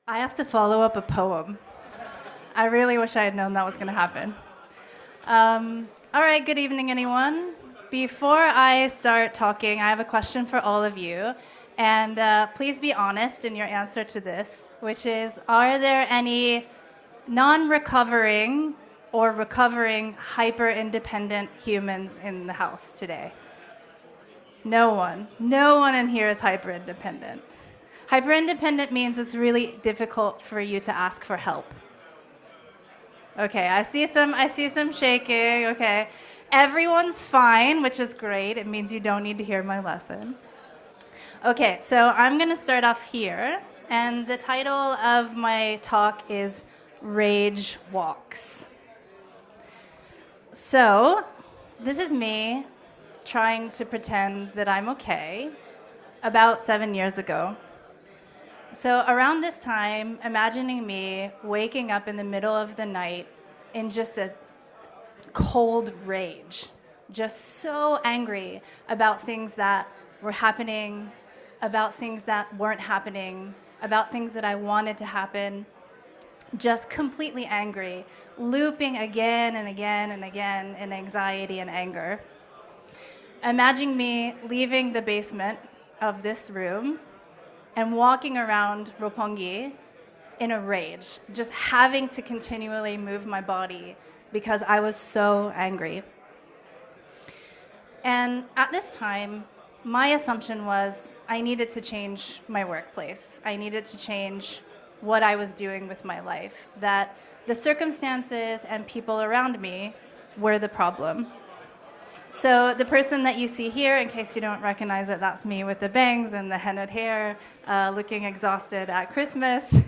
I have to follow up a poem. I really wish I had known that was going to happen. All right, good evening, anyone. Before I start talking, I have a question for all of you. And please be honest in your answer to this, which is, are there any non-recovering or recovering hyper-independent humans in the house today? No one. No one in here is hyper-independent. Hyper-independent means it's really difficult for you to ask for help. Okay, I see some shaking. Okay. Everyone's fine, which is great. It means you don't need to hear my lesson. Okay, so I'm going to start off here, and the title of my talk is Rage Walks. So, this is me trying to pretend that I'm okay about 7 years ago. So around this time, imagining me waking up in the middle of the night in just a cold rage, just so angry about things that were happening, about things that weren't happening, about things that I wanted to happen, just completely angry, looping again and again and again in anxiety and anger. Imagine me leaving the basement of this room and walking around Roppongi in a rage, just having to continually move my body because I was so angry. And at this time, my assumption was I needed to change my workplace. I needed to change what I was doing with my life, that the circumstances and people around me were the problem. So the person that you see here, in case you don't recognize it, that's me with the bangs and the hennaed hair, looking exhausted at Christmas.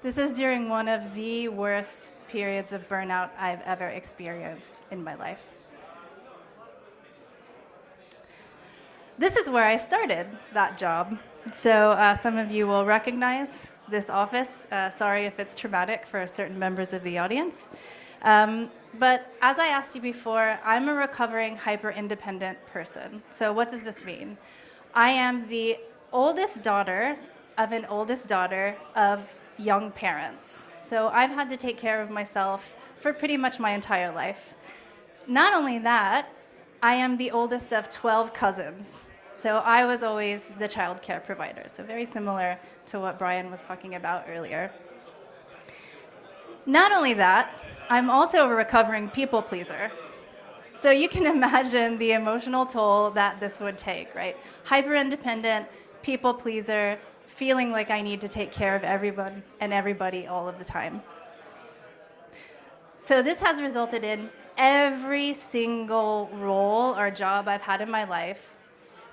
This is during one of the worst periods of burnout I've ever experienced in my life. This is where I started that job. So some of you will recognize this office. Sorry if it's traumatic for certain members of the audience. But as I asked you before, I'm a recovering hyper-independent person. So what does this mean? I am the oldest daughter of young parents. So I've had to take care of myself for pretty much my entire life. Not only that, I am the oldest of 12 cousins. So I was always the child care provider. So very similar to what Brian was talking about earlier. Not only that, I'm also a recovering people pleaser. So you can imagine the emotional toll that this would take, right? Hyper-independent, people pleaser, feeling like I need to take care of everyone and everybody all of the time. So this has resulted in every single role or job I've had in my life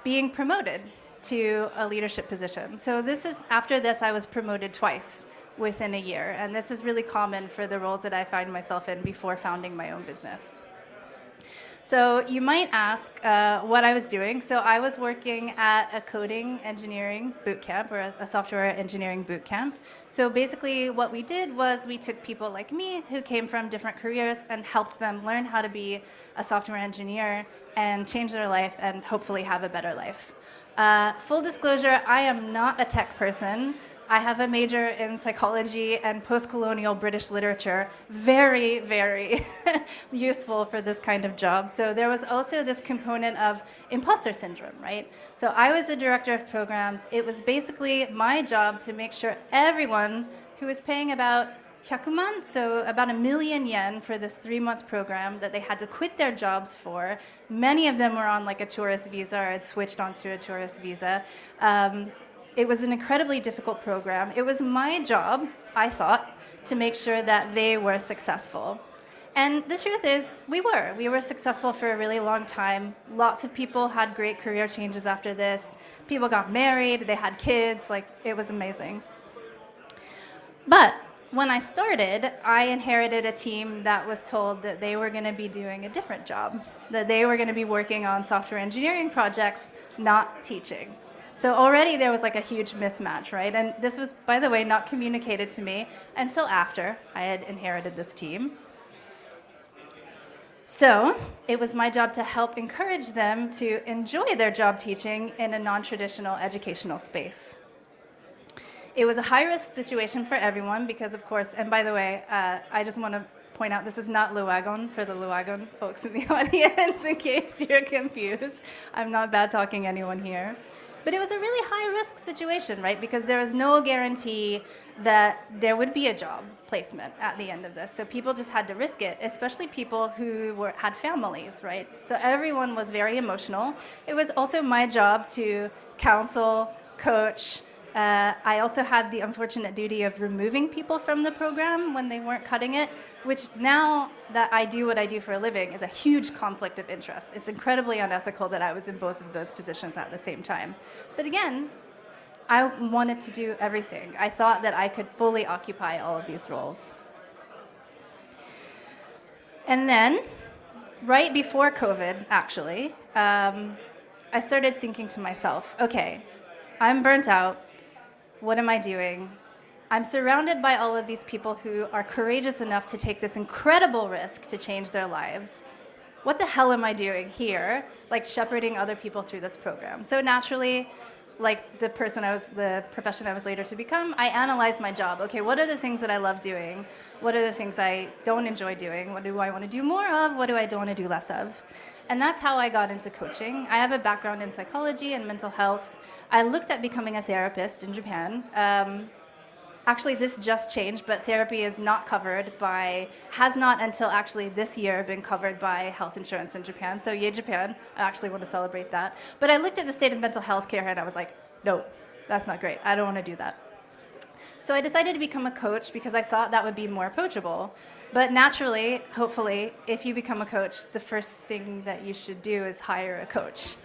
being promoted to a leadership position. So after this, I was promoted twice within a year. And this is really common for the roles that I find myself in before founding my own business. So you might ask what I was doing. So I was working at a coding engineering bootcamp, or a software engineering bootcamp. So basically what we did was we took people like me who came from different careers and helped them learn how to be a software engineer and change their life and hopefully have a better life. Full disclosure, I am not a tech person. I have a major in psychology and post-colonial British literature. Very, very useful for this kind of job. So there was also this component of imposter syndrome, right? So I was the director of programs. It was basically my job to make sure everyone who was paying about 100,000, so about $1,000,000 for this 3-month program that they had to quit their jobs for. Many of them were on like a tourist visa or had switched onto a tourist visa. It was an incredibly difficult program. It was my job, I thought, to make sure that they were successful. And the truth is, we were. We were successful for a really long time. Lots of people had great career changes after this. People got married, they had kids, it was amazing. But when I started, I inherited a team that was told that they were going to be doing a different job, that they were going to be working on software engineering projects, not teaching. So already there was a huge mismatch, right? And this was, by the way, not communicated to me until after I had inherited this team. So it was my job to help encourage them to enjoy their job teaching in a non-traditional educational space. It was a high-risk situation for everyone because, of course, and by the way, I just want to point out this is not Luagon for the Luagon folks in the audience in case you're confused. I'm not bad-talking anyone here. But it was a really high-risk situation, right? Because there was no guarantee that there would be a job placement at the end of this. So people just had to risk it, especially people who had families, right? So everyone was very emotional. It was also my job to counsel, coach. I also had the unfortunate duty of removing people from the program when they weren't cutting it, which now that I do what I do for a living is a huge conflict of interest. It's incredibly unethical that I was in both of those positions at the same time. But again, I wanted to do everything. I thought that I could fully occupy all of these roles. And then, right before COVID, actually, I started thinking to myself, okay, I'm burnt out. What am I doing? I'm surrounded by all of these people who are courageous enough to take this incredible risk to change their lives. What the hell am I doing here, like shepherding other people through this program? So naturally, like the profession I was later to become, I analyzed my job. Okay, what are the things that I love doing? What are the things I don't enjoy doing? What do I want to do more of? What do I don't want to do less of? And that's how I got into coaching. I have a background in psychology and mental health. I looked at becoming a therapist in Japan. Actually, this just changed, but therapy is not covered has not until actually this year been covered by health insurance in Japan. So yay, Japan. I actually want to celebrate that. But I looked at the state of mental health care and I was like, no, that's not great. I don't want to do that. So I decided to become a coach because I thought that would be more approachable. But naturally, hopefully, if you become a coach, the first thing that you should do is hire a coach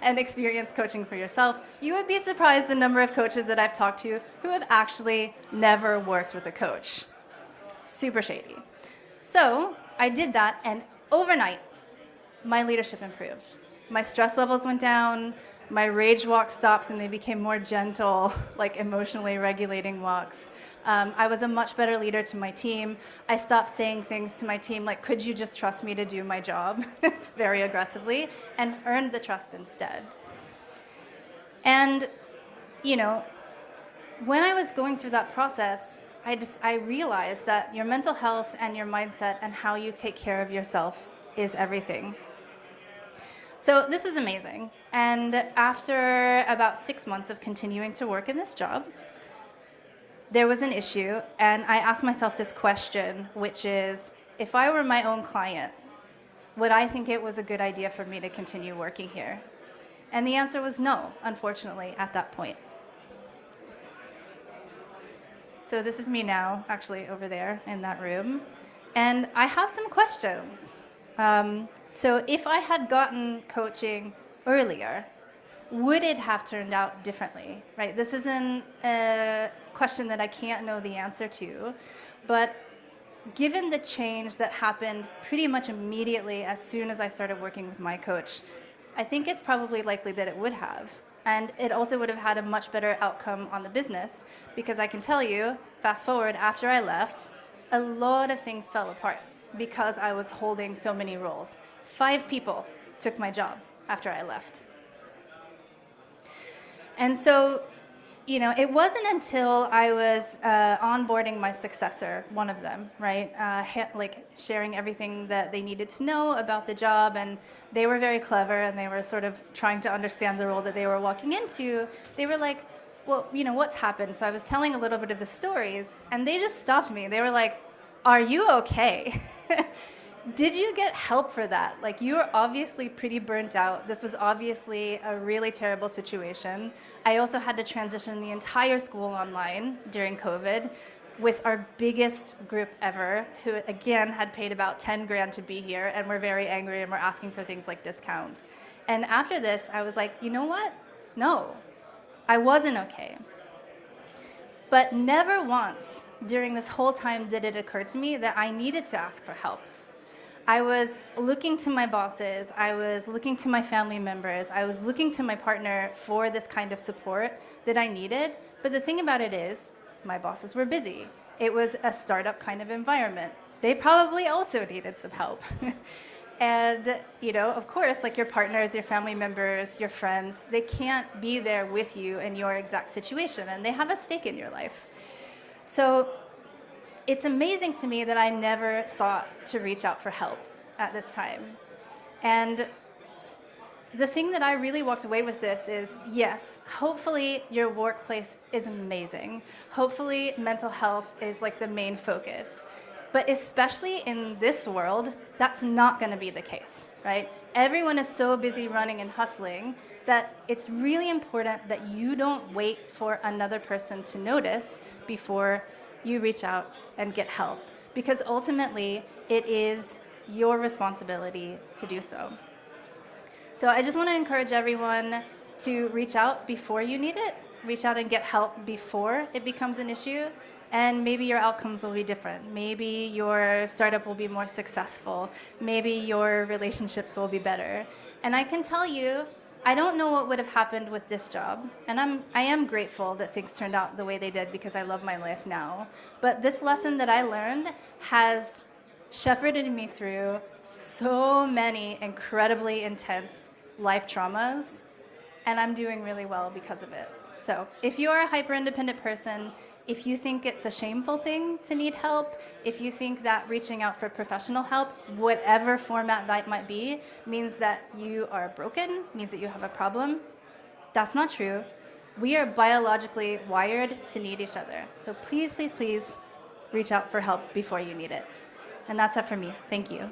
and experience coaching for yourself. You would be surprised the number of coaches that I've talked to who have actually never worked with a coach. Super shady. So I did that, and overnight, my leadership improved. My stress levels went down, my rage walk stopped, and they became more gentle, like emotionally regulating walks. I was a much better leader to my team. I stopped saying things to my team like, could you just trust me to do my job, very aggressively, and earned the trust instead. And, when I was going through that process, I realized that your mental health and your mindset and how you take care of yourself is everything. So this was amazing. And after about 6 months of continuing to work in this job, there was an issue, and I asked myself this question, which is, if I were my own client, would I think it was a good idea for me to continue working here? And the answer was no, unfortunately, at that point. So this is me now, actually over there in that room, and I have some questions. So if I had gotten coaching earlier, would it have turned out differently, right? This isn't a question that I can't know the answer to, but given the change that happened pretty much immediately as soon as I started working with my coach, I think it's probably likely that it would have. And it also would have had a much better outcome on the business, because I can tell you, fast forward after I left, a lot of things fell apart because I was holding so many roles. 5 people took my job after I left. And so, it wasn't until I was onboarding my successor, one of them, right, sharing everything that they needed to know about the job, and they were very clever, and they were sort of trying to understand the role that they were walking into. They were like, well, what's happened? So I was telling a little bit of the stories, and they just stopped me. They were like, are you okay? Did you get help for that? Like, you were obviously pretty burnt out. This was obviously a really terrible situation. I also had to transition the entire school online during COVID with our biggest group ever, who again had paid about 10 grand to be here, and were very angry and were asking for things like discounts. And after this, I was like, you know what? No, I wasn't okay. But never once during this whole time did it occur to me that I needed to ask for help. I was looking to my bosses, I was looking to my family members, I was looking to my partner for this kind of support that I needed. But the thing about it is, my bosses were busy. It was a startup kind of environment. They probably also needed some help. And, of course, like your partners, your family members, your friends, they can't be there with you in your exact situation, and they have a stake in your life. So it's amazing to me that I never thought to reach out for help at this time. And the thing that I really walked away with this is, yes, hopefully your workplace is amazing. Hopefully mental health is like the main focus. But especially in this world, that's not going to be the case, right? Everyone is so busy running and hustling that it's really important that you don't wait for another person to notice before you reach out and get help. Because ultimately, it is your responsibility to do so. So I just want to encourage everyone to reach out before you need it. Reach out and get help before it becomes an issue. And maybe your outcomes will be different. Maybe your startup will be more successful. Maybe your relationships will be better. And I can tell you, I don't know what would have happened with this job. And I am grateful that things turned out the way they did because I love my life now. But this lesson that I learned has shepherded me through so many incredibly intense life traumas. And I'm doing really well because of it. So if you are a hyper-independent person, if you think it's a shameful thing to need help, if you think that reaching out for professional help, whatever format that might be, means that you are broken, means that you have a problem, that's not true. We are biologically wired to need each other. So please, please, please reach out for help before you need it. And that's it for me. Thank you.